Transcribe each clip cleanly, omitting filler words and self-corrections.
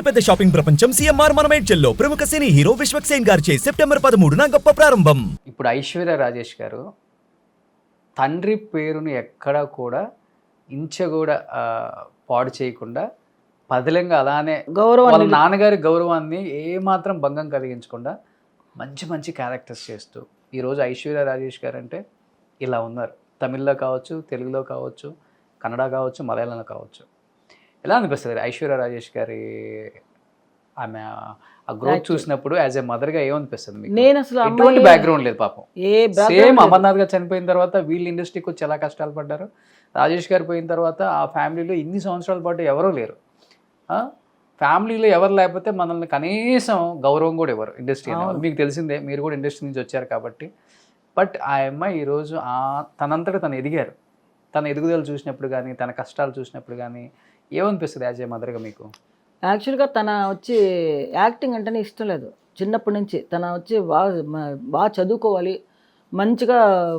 పెద్ద షాపింగ్ ప్రపంచం సిఎంఆర్ మనమేడ్చల్లో ప్రముఖ సినీ హీరో విశ్వక్ సేన్ గారిచే సెప్టెంబర్ 13న గొప్ప ప్రారంభం. ఇప్పుడు ఐశ్వర్య రాజేష్ గారు తండ్రి పేరుని ఎక్కడా కూడా ఇంచ కూడా పాడు చేయకుండా పదిలంగా అలానే వాళ్ళ నాన్నగారి గౌరవాన్ని ఏమాత్రం భంగం కలిగించకుండా మంచి మంచి క్యారెక్టర్స్ చేస్తూ ఈరోజు ఐశ్వర్య రాజేష్ గారు అంటే ఇలా ఉన్నారు. తమిళ్లో కావచ్చు, తెలుగులో కావచ్చు, కన్నడ కావచ్చు, మలయాళంలో కావచ్చు. ఎలా అనిపిస్తుంది ఐశ్వర్య రాజేష్ గారి ఆమె ఆ గ్రోత్ చూసినప్పుడు యాజ్ ఏ మదర్గా ఏమనిపిస్తుంది మీకు? నేను అసలు ఎటువంటి బ్యాక్గ్రౌండ్ లేదు పాపం. సేమ్ అమర్నాథ్ గారు చనిపోయిన తర్వాత వీళ్ళు ఇండస్ట్రీకి వచ్చి ఎలా కష్టాలు పడ్డారు, రాజేష్ గారు పోయిన తర్వాత ఆ ఫ్యామిలీలో ఇన్ని సంవత్సరాల పాటు ఎవరూ లేరు. ఫ్యామిలీలో ఎవరు లేకపోతే మనల్ని కనీసం గౌరవం కూడా ఎవరు ఇండస్ట్రీ. మీకు తెలిసిందే, మీరు కూడా ఇండస్ట్రీ నుంచి వచ్చారు కాబట్టి. బట్ ఆ అమ్మాయి ఈరోజు తనంతటా తను ఎదిగారు. తన ఎదుగుదల చూసినప్పుడు కానీ, తన కష్టాలు చూసినప్పుడు కానీ ఏమనిపిస్తుంది యాజ్ ఏ మదర్గా మీకు? యాక్చువల్గా తన వచ్చి యాక్టింగ్ అంటేనే ఇష్టం లేదు చిన్నప్పటి నుంచి. తన వచ్చి బాగా చదువుకోవాలి, మంచిగా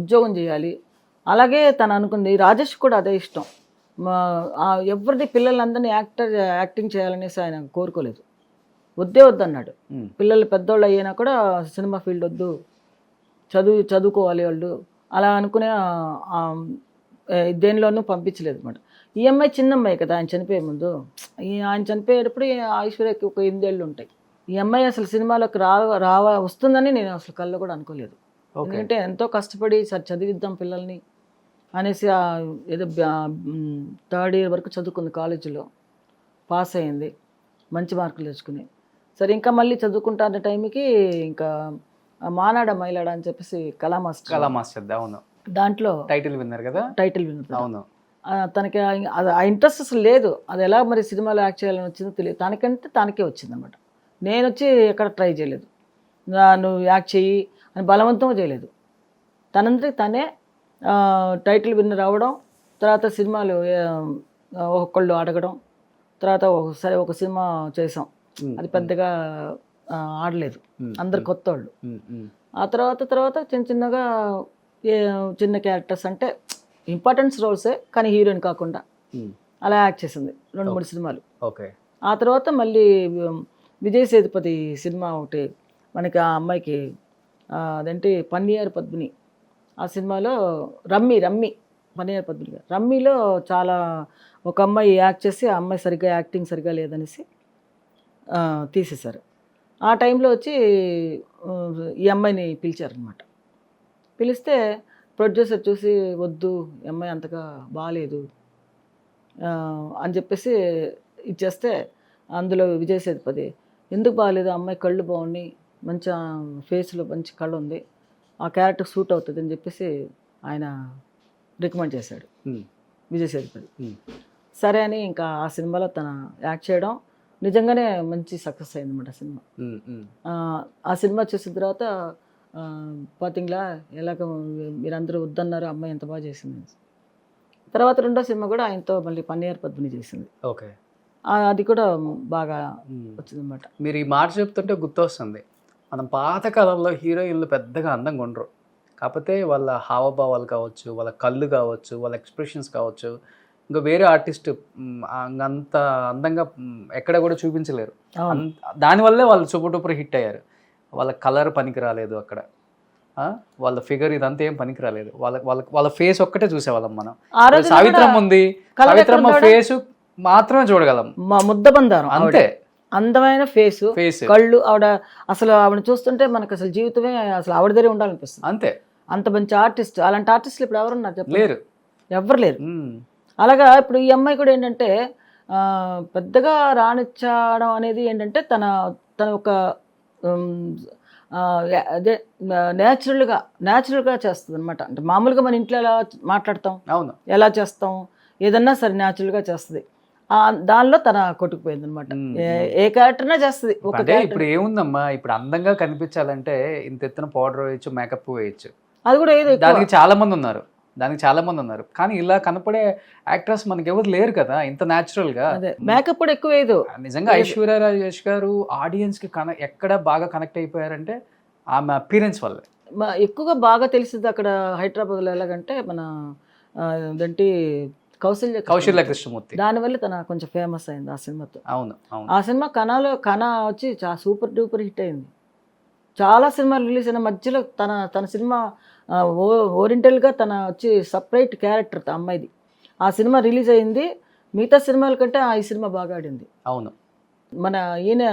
ఉద్యోగం చేయాలి. అలాగే తను అనుకుంది. రాజేష్ కూడా అదే ఇష్టం. ఎవరిది పిల్లలందరినీ యాక్టింగ్ చేయాలనేసి ఆయన కోరుకోలేదు. వద్దే వద్దన్నాడు. పిల్లలు పెద్దోళ్ళు అయినా కూడా సినిమా ఫీల్డ్ వద్దు, చదువుకోవాలి వాళ్ళు అలా అనుకునే దేనిలోనూ పంపించలేదు అన్నమాట. ఈ అమ్మాయి చిన్న అమ్మాయి కదా, ఆయన చనిపోయే ముందు. ఆయన చనిపోయేటప్పుడు ఐశ్వర్యకి ఒక 8 ఏళ్ళు ఉంటాయి. ఈ అమ్మాయి అసలు సినిమాలోకి వస్తుందని నేను అసలు కల్లో కూడా అనుకోలేదు. ఎందుకంటే ఎంతో కష్టపడి చదివిద్దాం పిల్లల్ని అనేసి ఏదో 3rd ఇయర్ వరకు చదువుకుంది, కాలేజీలో పాస్ అయింది, మంచి మార్కులు తెచ్చుకుని. సరే ఇంకా మళ్ళీ చదువుకుంటా అనే టైంకి ఇంకా మానాడ మైలాడ అని చెప్పేసి కళా మాస్టర్ అవును, దాంట్లో టైటిల్ విన్నారు కదా. టైటిల్ విన్నారు. అవును. తనకి ఆ ఇంట్రెస్ట్ అసలు లేదు. అది ఎలా మరి సినిమాలో యాక్ట్ చేయాలని వచ్చిందో తెలియదు. తనకే వచ్చింది అనమాట. నేను వచ్చి ఎక్కడ ట్రై చేయలేదు, నువ్వు యాక్ట్ చెయ్యి అని బలవంతం చేయలేదు. తనంతటి తనే టైటిల్ విన్నర్ అవ్వడం, తర్వాత సినిమాలు ఒక్కొక్కళ్ళు అడగడం, తర్వాత ఒకసారి ఒక సినిమా చేసాం, అది పెద్దగా ఆడలేదు, అందరు కొత్త వాళ్ళు. ఆ తర్వాత చిన్నగా చిన్న క్యారెక్టర్స్ అంటే ఇంపార్టెన్స్ రోల్సే కానీ హీరోయిన్ కాకుండా అలా యాక్ట్ చేసింది 2-3 సినిమాలు. ఓకే. ఆ తర్వాత మళ్ళీ విజయ్ సేతుపతి సినిమా ఒకటి మనకి ఆ అమ్మాయికి అదేంటి పన్నీర్ పద్మిని, ఆ సినిమాలో రమ్మి పన్నీర్ పద్మిని గారు రమ్మిలో చాలా ఒక అమ్మాయి యాక్ట్ చేసి ఆ అమ్మాయి సరిగ్గా యాక్టింగ్ సరిగ్గా లేదనేసి తీసేశారు. ఆ టైంలో వచ్చి ఈ అమ్మాయిని పిలిచారనమాట. పిలిస్తే ప్రొడ్యూసర్ చూసి వద్దు, ఈ అమ్మాయి అంతగా బాగాలేదు అని చెప్పేసి ఇచ్చేస్తే, అందులో విజయ్ సేతుపతి ఎందుకు బాగాలేదు, అమ్మాయి కళ్ళు బాగున్నాయి, మంచి ఫేస్లో మంచి కళ్ళు ఉంది, ఆ క్యారెక్టర్ సూట్ అవుతుంది అని చెప్పేసి ఆయన రికమెండ్ చేశాడు విజయ్ సేతుపతి. సరే అని ఇంకా ఆ సినిమాలో తన యాక్ట్ చేయడం నిజంగానే మంచి సక్సెస్ అయిందన్నమాట సినిమా. ఆ సినిమా చూసిన తర్వాత పాతింగ్లా ఎలాగ మీరందరూ వద్దన్నారు, అమ్మాయి ఎంత బాగా చేసింది. తర్వాత 2వ సినిమా కూడా ఆయనతో మళ్ళీ పన్నీర్ పద్మిని చేసింది. ఓకే. అది కూడా బాగా వచ్చిందన్నమాట. మీరు ఈ మాట చెప్తుంటే గుర్తొస్తుంది, మనం పాతకాలంలో హీరోయిన్లు పెద్దగా అందంగా ఉండరు, కాకపోతే వాళ్ళ హావభావాలు కావచ్చు, వాళ్ళ కళ్ళు కావచ్చు, వాళ్ళ ఎక్స్ప్రెషన్స్ కావచ్చు, ఇంకా వేరే ఆర్టిస్ట్ అంత అందంగా ఎక్కడ కూడా చూపించలేరు. దానివల్లే వాళ్ళు సూపర్ డూపర్ హిట్ అయ్యారు. వాళ్ళ కలర్ పనికి రాలేదు అక్కడ, వాళ్ళ ఫిగర్ ఇదంతా ఏం పనికి రాలేదు. వాళ్ళ ఫేస్ ఒక్కటే చూసేవాళ్ళం మనం. సావిత్రమ్మ ఉంది, సావిత్రమ్మ ఫేస్ మాత్రమే చూడగలం, ముద్దబందారం అంతే. అందమైన ఫేస్, కళ్ళు. అసలు ఆవిడ చూస్తుంటే మనకు అసలు జీవితమే అసలు ఆవిడ దగ్గర ఉండాలనిపిస్తుంది, అంతే. అంత మంచి ఆర్టిస్ట్. అలాంటి ఆర్టిస్టులు ఇప్పుడు ఎవరున్నారు చెప్పలేరు, ఎవరు లేరు. అలాగా ఇప్పుడు ఈ అమ్మాయి కూడా ఏంటంటే పెద్దగా రాణించడం అనేది ఏంటంటే తన ఒక అదే న్యాచురల్గా చేస్తుంది అనమాట. అంటే మామూలుగా మన ఇంట్లో ఎలా మాట్లాడతాం, అవును, ఎలా చేస్తాం, ఏదన్నా సరే న్యాచురల్గా చేస్తుంది. దానిలో తన కొట్టుకుపోయింది అనమాట. ఏ క్యారెక్టర్నా చేస్తుంది. ఇప్పుడు ఏముందమ్మా, ఇప్పుడు అందంగా కనిపించాలంటే ఇంత ఎత్తున పౌడర్ వేయచ్చు, మేకప్ వేయచ్చు, అది కూడా ఏదో దానికి చాలా మంది ఉన్నారు. కానీ ఇలా కనపడే యాక్టర్స్ మనకి ఎవరు లేరు కదా ఇంత న్యాచురల్ గా. మేకప్ కూడా ఎక్కువ వేయదు. నిజంగా ఐశ్వర్య రాజేష్ గారు ఆడియన్స్ కి ఎక్కడ బాగా కనెక్ట్ అయిపోయారంటే ఆమె అపీరెన్స్ వల్లే. ఎక్కువగా బాగా తెలిసింది అక్కడ హైదరాబాద్లో ఎలాగంటే మన అదేంటి కౌశల్య కౌశల్య కృష్ణమూర్తి. దానివల్ల తన కొంచెం ఫేమస్ అయింది ఆ సినిమాతో. అవును అవును. ఆ సినిమా కన వచ్చి సూపర్ డూపర్ హిట్ అయింది. చాలా సినిమాలు రిలీజ్ అయిన మధ్యలో తన సినిమా ఓరియంటల్గా తన వచ్చి సపరేట్ క్యారెక్టర్ అమ్మాయిది. ఆ సినిమా రిలీజ్ అయింది. మిగతా సినిమాల కంటే ఈ సినిమా బాగా ఆడింది. అవును. మన ఈయన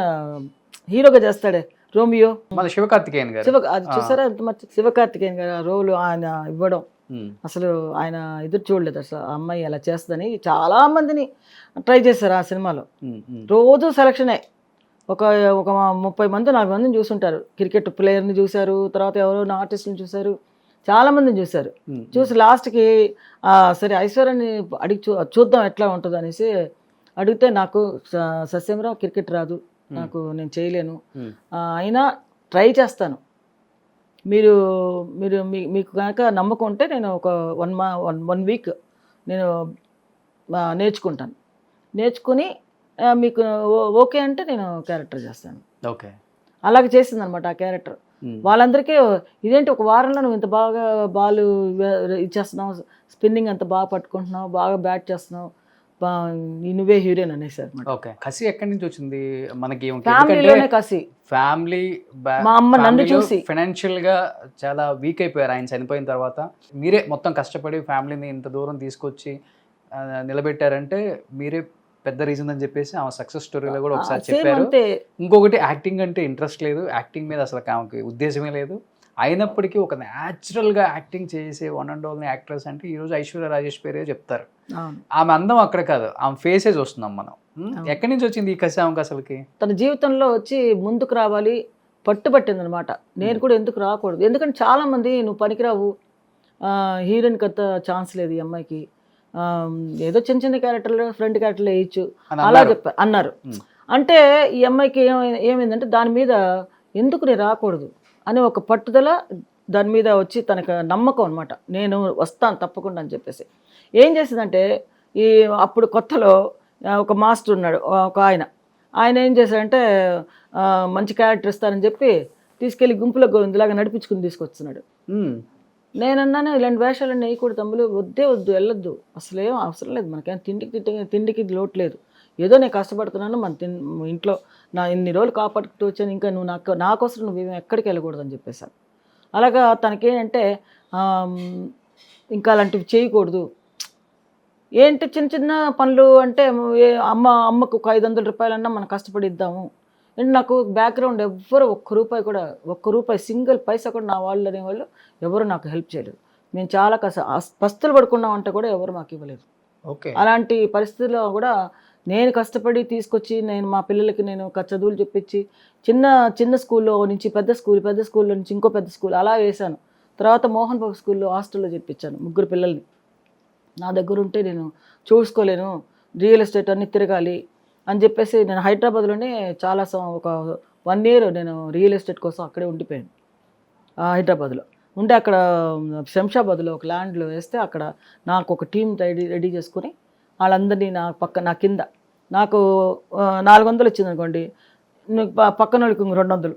హీరోగా చేస్తాడే రోమియో, మన శివకార్తికేయన్ గారు. అది చూసారా ఎంత మంచి శివకార్తికేయన్ గారు ఆ రోలు ఆయన ఇవ్వడం, అసలు ఆయన ఎదురు చూడలేదు అసలు ఆ అమ్మాయి అలా చేస్తుందని. చాలా మందిని ట్రై చేశారు ఆ సినిమాలో. రోజు సెలక్షనే. ఒక 30 మంది 40 మందిని చూసుంటారు. క్రికెట్ ప్లేయర్ని చూశారు, తర్వాత ఎవరో ఆర్టిస్ట్ని చూశారు, చాలా మందిని చూశారు. చూసి లాస్ట్కి సరే ఐశ్వర్యాన్ని అడిగి చూద్దాం ఎట్లా ఉంటుంది అనేసి అడిగితే, నాకు సస్యంరావు క్రికెట్ రాదు, నేను చేయలేను, అయినా ట్రై చేస్తాను, మీకు కనుక నమ్మకం ఉంటే నేను ఒక 1 వీక్ నేను నేర్చుకుంటాను, నేర్చుకుని మీకు ఓకే అంటే నేను క్యారెక్టర్ చేస్తాను. ఓకే, అలాగే చేసిందనమాట ఆ క్యారెక్టర్. వాళ్ళందరికీ ఇదేంటి ఒక వారంలో నువ్వు ఇంత బాగా బాల్ ఇచ్చేస్తున్నావు, స్పిన్నింగ్ అంత బాగా పట్టుకుంటున్నావు, బాగా బ్యాట్ చేస్తున్నావు, నువ్వే హీరోయిన్ అనేసారు. ఓకే, కసి ఎక్కడి నుంచి వచ్చింది మనకి? ఫ్యామిలీలోనే కసి. ఫ్యామిలీ, మా అమ్మ నన్ను చూసి ఫైనాన్షియల్ గా చాలా వీక్ అయిపోయారు ఆయన చనిపోయిన తర్వాత. మీరే మొత్తం కష్టపడి ఫ్యామిలీని ఇంత దూరం తీసుకొచ్చి నిలబెట్టారంటే మీరే పెద్ద రీజన్ అని చెప్పేసి ఆమె సక్సెస్ స్టోరీలో కూడా ఒకసారి చెప్పారు. ఇంకొకటి, యాక్టింగ్ అంటే ఇంట్రెస్ట్ లేదు, యాక్టింగ్ మీద అసలు ఆమెకి ఉద్దేశమే లేదు, అయినప్పటికీ ఒక న్యాచురల్గా యాక్టింగ్ చేసే వన్ అండ్ ఓన్లీ యాక్ట్రెస్ అంటే ఈరోజు ఐశ్వర్య రాజేష్ పేరే చెప్తారు. ఆమె అందం అక్కడ కాదు, ఆమె ఫేసే చూస్తున్నాం మనం. ఎక్కడి నుంచి వచ్చింది ఈ కసి ఆమెకు అసలుకి? తన జీవితంలో వచ్చి ముందుకు రావాలి పట్టుబట్టింది అనమాట. నేను కూడా ఎందుకు రాకూడదు, ఎందుకంటే చాలా మంది నువ్వు పనికిరావు, హీరోయిన్కి అంత ఛాన్స్ లేదు ఈ అమ్మాయికి, ఏదో చిన్న చిన్న క్యారెక్టర్లు ఫ్రంట్ క్యారెక్టర్లు వేయచ్చు అలా అన్నారు. అంటే ఈ అమ్మాయికి ఏమైందంటే దాని మీద ఎందుకు నేను రాకూడదు అని ఒక పట్టుదల, దాని మీద వచ్చి తనకు నమ్మకం అనమాట, నేను వస్తాను తప్పకుండా అని చెప్పేసి. ఏం చేసిందంటే అప్పుడు కొత్తలో ఒక మాస్టర్ ఉన్నాడు, ఒక ఆయన ఏం చేశాడంటే మంచి క్యారెక్టర్ ఇస్తారని చెప్పి తీసుకెళ్ళి గుంపులో గోవిందులాగా నడిపించుకుని తీసుకొస్తున్నాడు. నేనన్నాను ఇలాంటి వేషాలన్నీ వేయకూడదు తమ్ములు, వద్దు వెళ్ళొద్దు, అసలు ఏం అవసరం లేదు, మనకేం తిండికి లోటు లేదు, ఏదో నేను కష్టపడుతున్నాను, ఇంట్లో ఇన్ని రోజులు కాపాడుకుంటూ వచ్చాను, ఇంకా నువ్వు నా కోసం నువ్వు ఎక్కడికి వెళ్ళకూడదు అని చెప్పేశాను. అలాగా తనకేంటంటే ఇంకా అలాంటివి చేయకూడదు. ఏంటి చిన్న చిన్న పనులు అంటే అమ్మకు ఒక 500 రూపాయలన్నా మనం కష్టపడి ఇద్దాము. అండ్ నాకు బ్యాక్గ్రౌండ్ ఎవ్వరు ఒక్క రూపాయి సింగిల్ పైసా కూడా నా వాళ్ళు అనేవాళ్ళు ఎవరు నాకు హెల్ప్ చేయలేదు. మేము చాలా పస్తులు పడుకున్నామంటే కూడా ఎవరు మాకు ఇవ్వలేదు. ఓకే, అలాంటి పరిస్థితుల్లో కూడా నేను కష్టపడి తీసుకొచ్చి నేను మా పిల్లలకి నేను చదువులు చెప్పించి చిన్న స్కూల్లో నుంచి పెద్ద స్కూల్లో నుంచి ఇంకో పెద్ద స్కూల్ అలా వేశాను. తర్వాత మోహన్ బాబు స్కూల్లో హాస్టల్లో చెప్పించాను 3 పిల్లల్ని. నా దగ్గర ఉంటే నేను చూసుకోలేను, రియల్ ఎస్టేట్ అన్నీ తిరగాలి అని చెప్పేసి నేను హైదరాబాద్లోనే చాలా ఒక 1 year నేను రియల్ ఎస్టేట్ కోసం అక్కడే ఉండిపోయాను. హైదరాబాద్లో ఉంటే అక్కడ శంషాబాద్లో ఒక ల్యాండ్లో వేస్తే అక్కడ నాకు ఒక టీం రెడీ చేసుకుని వాళ్ళందరినీ నా కింద నాకు 400 వచ్చింది అనుకోండి, పక్కన వాళ్ళకి 200,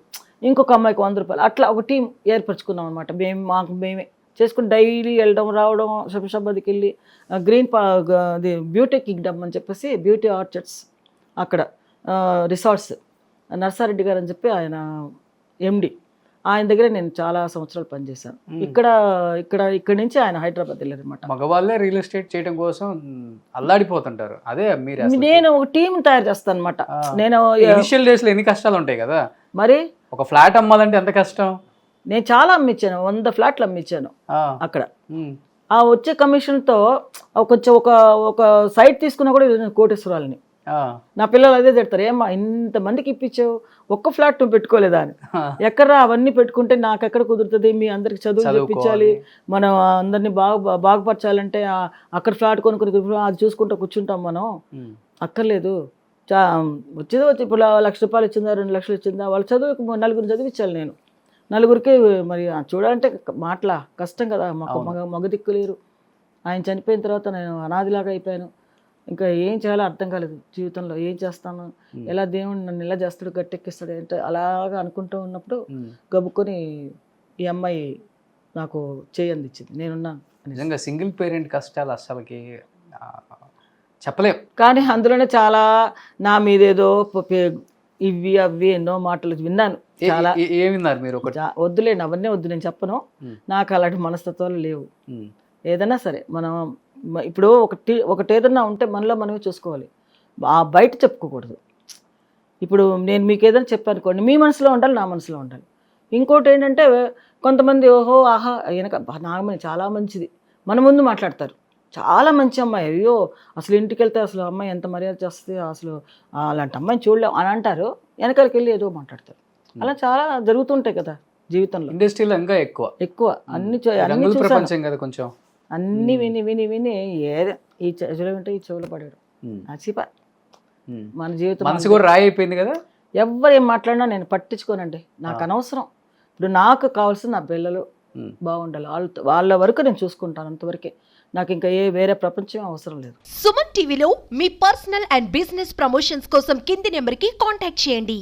ఇంకొక అమ్మాయికి 100 రూపాయలు, అట్లా ఒక టీం ఏర్పరచుకున్నాం అనమాట. మేమే చేసుకుని డైలీ వెళ్ళడం రావడం. శంషాబాద్కి వెళ్ళి అది బ్యూటీ కింగ్డమ్ అని చెప్పేసి బ్యూటీ ఆర్చర్డ్స్ అక్కడ రిసార్ట్స్ నర్సారెడ్డి గారు అని చెప్పి ఆయన ఎండి, ఆయన దగ్గర నేను చాలా సంవత్సరాలు పనిచేశాను. ఇక్కడ నుంచి ఆయన హైదరాబాద్ వెళ్ళారు అనమాట. మగవాళ్ళే రియల్ ఎస్టేట్ చేయడం కోసం అల్లాడిపోతుంటారు. అదే నేను ఒక టీం తయారు చేస్తాను అనమాట. నేను ఇనిషియల్ డేస్ లో ఎన్ని కష్టాలు ఉంటాయి కదా మరి. ఒక ఫ్లాట్ అమ్మాలంటే ఎంత కష్టం. నేను చాలా అమ్మించాను, 100 ఫ్లాట్లు అమ్మించాను అక్కడ. ఆ వచ్చే కమిషన్తో కొంచెం ఒక సైట్ తీసుకున్నా కూడా కోటేశ్వరాలని నా పిల్లలు అదే తిడతారు, ఏమ్మా ఇంతమందికి ఇప్పించావు, ఒక్క ఫ్లాట్ నువ్వు పెట్టుకోలేదా అని. ఎక్కడా అవన్నీ పెట్టుకుంటే నాకు ఎక్కడ కుదురుతుంది, మీ అందరికి చదువు చెప్పించాలి, మనం అందరినీ బాగుపరచాలంటే అక్కడ ఫ్లాట్ కొనుక్కొని అది చూసుకుంటూ కూర్చుంటాం మనం, అక్కర్లేదు. వచ్చేది ఇప్పుడు 1 లక్ష రూపాయలు ఇచ్చిందా 2 లక్షలు ఇచ్చిందా, వాళ్ళ చదువుకు 4 చదివించాలి నేను. 4కి మరి చూడాలంటే మాటలా కష్టం కదా, మాకు మగ దిక్కు లేరు. ఆయన చనిపోయిన తర్వాత నేను అనాదిలాగా అయిపోయాను. ఇంకా ఏం చేయాలో అర్థం కాలేదు జీవితంలో, ఏం చేస్తాను, ఎలా దేవుడు నన్ను ఎలా చేస్తాడు, గట్టెక్కిస్తాడు అంటే అలాగా అనుకుంటూ ఉన్నప్పుడు గబుక్కొని ఈ అమ్మాయి నాకు చేయందిచ్చింది, నేనున్నాను. నిజంగా సింగిల్ పేరెంట్ కష్టాలు అసలుకి చెప్పలేం. కానీ అందులోనే చాలా నా మీదేదో ఇవి అవి ఎన్నో మాటలు విన్నాను. చాలా ఏమిన్నారు మీరు? ఒకటి వద్దులేండి, అవన్నీ వద్దు, నేను చెప్పను. నాకు అలాంటి మనస్తత్వాలు లేవు. ఏదైనా సరే మనం ఇప్పుడు ఒకటి ఏదన్నా ఉంటే మనలో మనమే చూసుకోవాలి, బయట చెప్పుకోకూడదు. ఇప్పుడు నేను మీకు ఏదైనా చెప్పానుకోండి, మీ మనసులో ఉండాలి, నా మనసులో ఉండాలి. ఇంకోటి ఏంటంటే కొంతమంది ఓహో ఆహా వెనక నాగమణి చాలా మంచిది మన ముందు మాట్లాడతారు, చాలా మంచి అమ్మాయి, అయ్యో అసలు ఇంటికి వెళ్తే అసలు అమ్మాయి ఎంత మర్యాద చేస్తుంది, అసలు అలాంటి అమ్మాయిని చూడలేం అని అంటారు, వెనకాలకి వెళ్ళి ఏదో మాట్లాడతారు. అలా చాలా జరుగుతుంటాయి కదా జీవితంలో, ఇండస్ట్రీలో ఇంకా ఎక్కువ అన్ని ప్రపంచం కదా కొంచెం, అన్ని విని విని విని ఏదో ఈ చెవులు వింటే ఈ చెవులు పడాడు నచ్చిపా. మన జీవితం మనసు కూడా రాయి అయిపోయింది కదా. ఎవరు ఏం మాట్లాడినా నేను పట్టించుకోనండి, నాకు అనవసరం. ఇప్పుడు నాకు కావాల్సిన నా పిల్లలు బాగుండాలి, వాళ్ళ వరకు నేను చూసుకుంటాను, అంతవరకే. నాకు ఇంకా వేరే ప్రపంచం అవసరం లేదు. సుమన్ టీవీలో మీ పర్సనల్ అండ్ బిజినెస్ ప్రమోషన్స్ కోసం కింది నెంబర్కి కాంటాక్ట్ చేయండి.